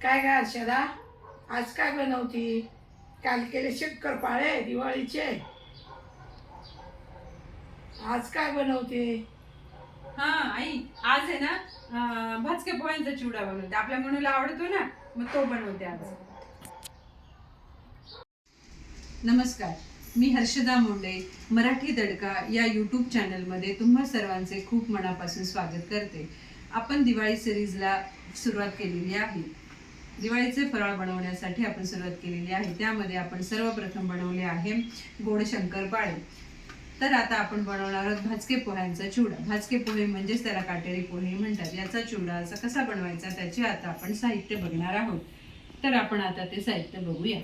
काय काय हर्षदा, आज काय बनवती? काल केले शंकरपाळे दिवाळीचे, आज काय बनवते? हा आई, आज आहे ना भाजक्या पोह्यांचा चिवडा बनवते. आपल्या मनूला आवडतो ना, मग तो बनवते आज. नमस्कार, मी हर्षदा मुंडे. मराठी तडका या यूट्यूब चॅनलमध्ये तुम्हा सर्वांचे खूप मनापासून स्वागत करते. आपण दिवाळी सिरीजला सुरुवात केलेली आहे. दिवाळीचे फराळ बनवण्यासाठी आपण सुरुवात केलेली आहे. त्यामध्ये आपण सर्वप्रथम बनवले आहे गोड शंकरपाळे. तर आता आपण बनवणार आहोत भाजके पोह्यांचा चिवडा. भाजके पोहे म्हणजेच त्याला काटेरी पोहे म्हणतात. याचा चिवडा असा कसा बनवायचा त्याचे आता आपण साहित्य बघणार आहोत. तर आपण आता ते साहित्य बघूया.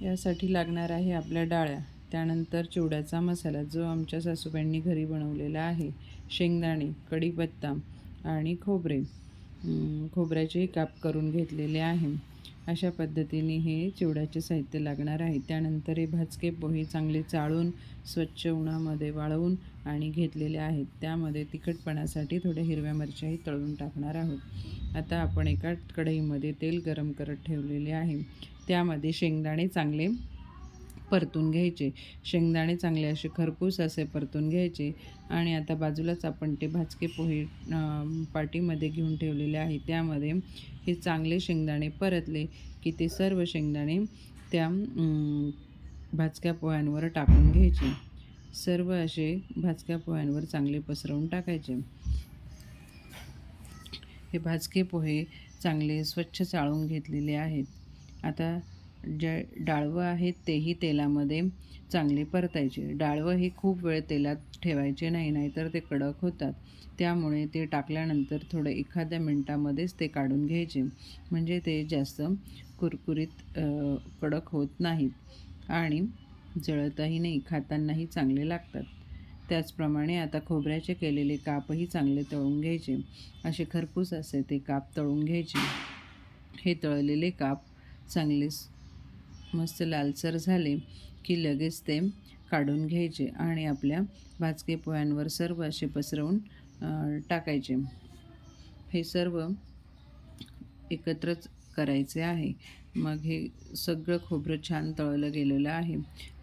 यासाठी लागणार आहे आपल्या डाळ्या, त्यानंतर चिवड्याचा मसाला जो आमच्या सासूबाईंनी घरी बनवलेला आहे, शेंगदाणे, कढीपत्ता आणि खोबऱ्याचे काप करून घेतलेले आहे. अशा पद्धतीने हे चिवड्याचे साहित्य लागणार आहे. त्यानंतर हे भाजके पोहे चांगले चाळून स्वच्छ उन्हामध्ये वाळवून आणि घेतलेले आहेत. त्यामध्ये तिखटपणासाठी थोड्या हिरव्या मिरच्याही तळून टाकणार आहोत. आता आपण एका कढईमध्ये तेल गरम करत ठेवलेले आहे. त्यामध्ये शेंगदाणे चांगले परतून घ्यायचे. शेंगदाणे चांगले असे खरपूस असे परतून घ्यायचे. आणि आता बाजूलाच आपण ते भाजके पोहे पाटीमध्ये घेऊन ठेवलेले आहे. त्यामध्ये हे चांगले शेंगदाणे परतले की ते सर्व शेंगदाणे त्या भाजक्या पोह्यांवर टाकून घ्यायचे. सर्व असे भाजक्या पोह्यांवर चांगले पसरवून टाकायचे. हे भाजके पोहे चांगले स्वच्छ चाळून घेतलेले आहेत. आता जे डाळवं आहेत तेही तेलामध्ये चांगले परतायचे. डाळवं हे खूप वेळ तेलात ठेवायचे नाही, नाहीतर ते कडक होतात. त्यामुळे ते टाकल्यानंतर थोडं एखाद्या मिनटामध्येच ते काढून घ्यायचे, म्हणजे ते जास्त कुरकुरीत कडक होत नाहीत आणि जळतही नाही, खातानाही चांगले लागतात. त्याचप्रमाणे आता खोबऱ्याचे केलेले कापही चांगले तळून घ्यायचे. असे खरपूस असे ते काप तळून घ्यायचे. हे तळलेले काप चांगले मस्त लालसर झाले की लगेच ते काढून घ्यायचे आणि आपल्या भाजके पोह्यांवर सर्व असे पसरवून टाकायचे. हे सर्व एकत्रच करायचे आहे. मग हे सगळं खोबरं छान तळलं गेलेलं आहे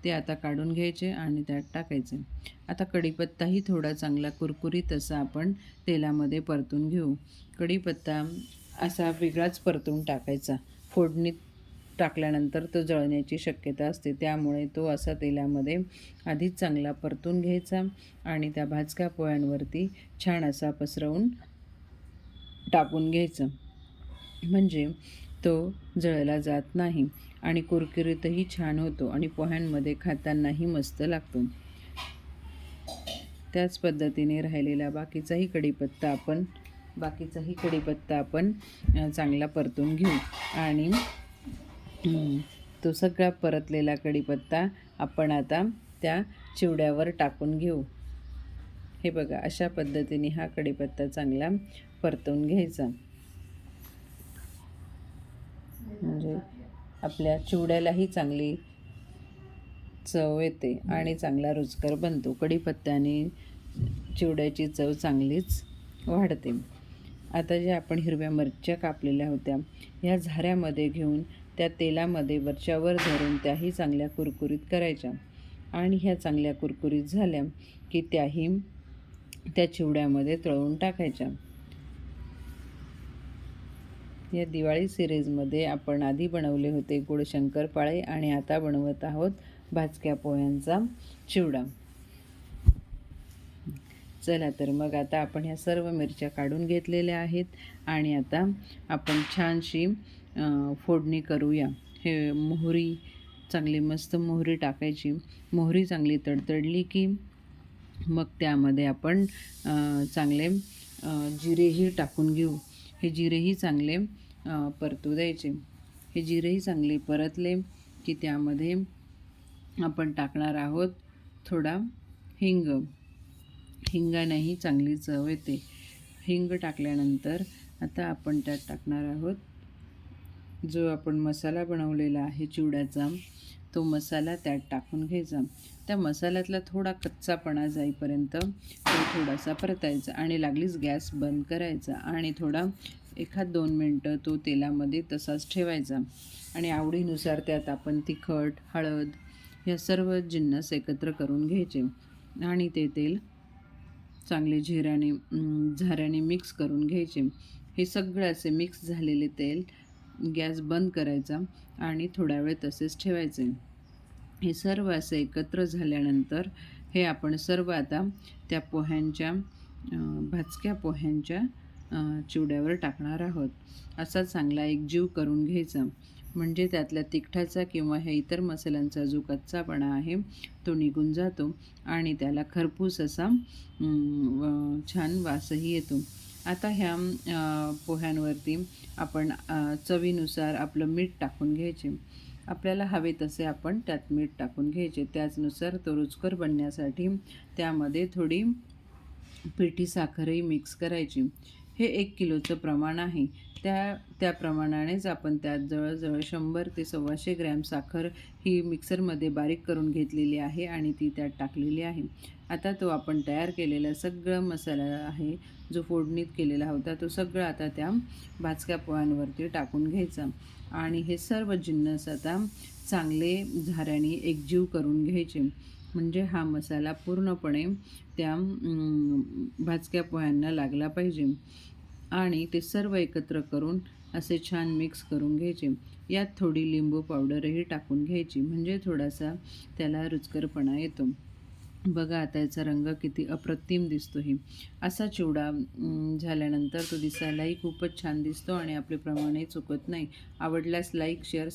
ते आता काढून घ्यायचे आणि त्यात टाकायचे. आता कढीपत्ताही थोडा चांगला कुरकुरीत असा आपण तेलामध्ये परतून घेऊ. कढीपत्ता असा वेगळाच परतून टाकायचा. फोडणीत टाकल्यानंतर तो जळण्याची शक्यता असते, त्यामुळे तो असा तेलामध्ये आधीच चांगला परतून घ्यायचा आणि त्या भाजक्या पोह्यांवरती छान असा पसरवून टाकून घ्यायचं, म्हणजे तो जळला जात नाही आणि कुरकुरीतही छान होतो आणि पोह्यांमध्ये खातानाही मस्त लागतो. त्याच पद्धतीने राहिलेला बाकीचाही कढीपत्ता आपण चांगला परतून घेऊ आणि तो सगळा परतलेला कढीपत्ता आपण आता त्या चिवड्यावर टाकून घेऊ. हे बघा, अशा पद्धतीने हा कढीपत्ता चांगला परतवून घ्यायचा, म्हणजे आपल्या चिवड्यालाही चांगली चव येते आणि चांगला रुचकर बनतो. कढीपत्त्याने चिवड्याची चव चांगलीच वाढते. आता ज्या आपण हिरव्या मिरच्या कापलेल्या होत्या ह्या झाऱ्यामध्ये घेऊन त्या तेलामध्ये वरच्यावर धरून त्याही चांगल्या कुरकुरीत करायच्या आणि ह्या चांगल्या कुरकुरीत झाल्या की त्याही त्या चिवड्यामध्ये तळून टाकायच्या. या दिवाळी सिरीजमध्ये आपण आधी बनवले होते गोड शंकरपाळे आणि आता बनवत आहोत भाजक्या पोह्यांचा चिवडा. चला तर मग आता आपण ह्या सर्व मिरच्या काढून घेतलेल्या आहेत आणि आता आपण छानशी फोडणी करूया. हे मोहरी चांगली मस्त मोहरी टाकायची. मोहरी चांगली तडतडली की मग त्यामध्ये आपण चांगले जिरेही टाकून घेऊ. हे जिरेही चांगले परतू द्यायचे. हे जिरेही चांगले परतले की त्यामध्ये आपण टाकणार आहोत थोडा हिंग. हिंगानेही चांगली चव येते. हिंग टाकल्यानंतर आता आपण त्यात टाकणार आहोत जो आपण मसाला बनवलेला आहे चिवड्याचा, तो मसाला त्यात टाकून घ्यायचा. त्या मसाल्यातला थोडा कच्चापणा जाईपर्यंत तो थोडासा परतायचा आणि लागलीच गॅस बंद करायचा आणि थोडा 1-2 मिनटं तो तेलामध्ये तसाच ठेवायचा आणि आवडीनुसार त्यात आपण तिखट, हळद ह्या सर्व जिन्नस एकत्र करून घ्यायचे आणि ते तेल चांगले झाऱ्याने मिक्स करून घ्यायचे. हे सगळे असे मिक्स झालेले तेल गॅस बंद करायचा आणि थोडा वेळ तसेच ठेवायचे. हे सर्व असे एकत्र झाल्यानंतर हे आपण सर्व आता त्या पोह्यांच्या भाजक्या पोह्यांच्या चिवड्यावर टाकणार आहोत. असा चांगला एकजीव करून घ्यायचा. म्हणजे त्यातल्या तिखटाचा किंवा ह्या इतर मसाल्यांचा जो कच्चापणा आहे तो निघून जातो आणि त्याला खरपूस असा छान वासही येतो. आता ह्या पोह्यांवरती आपण चवीनुसार आपलं मीठ टाकून घ्यायचे. आपल्याला हवे तसे आपण त्यात मीठ टाकून घ्यायचे. त्याचनुसार तो रुचकर बनण्यासाठी त्यामध्ये थोडी पिठी साखरही मिक्स करायची. हे 1 किलोचं प्रमाण आहे. त्या प्रमाणानेच आपण त्यात जवळजवळ 100 ते 125 ग्रॅम साखर ही मिक्सरमध्ये बारीक करून घेतलेली आहे आणि ती त्यात टाकलेली आहे. आता तो आपण तयार केलेला सगळं मसाला आहे, जो फोडणीत केलेला होता, तो सगळं आता त्या भाजक्या पोह्यांवरती टाकून घ्यायचा आणि हे सर्व जिन्नस आता चांगले झाऱ्याने एकजीव करून घ्यायचे. म्हणजे हा मसाला पूर्णपणे त्या भाजक्या पोह्यांना लागला पाहिजे आणि ते सर्व एकत्र करून असे छान मिक्स करून घ्यायचे. यात थोडी लिंबू पावडरही टाकून घ्यायची, म्हणजे थोडासा त्याला रुचकरपणा येतो. बघा आता याचा रंग किती अप्रतिम दिसतो. ही असा चिवडा झाल्यानंतर तो दिसायलाही खूपच छान दिसतो आणि आपले प्रमाणही चुकत नाही. आवडल्यास लाईक, शेअर,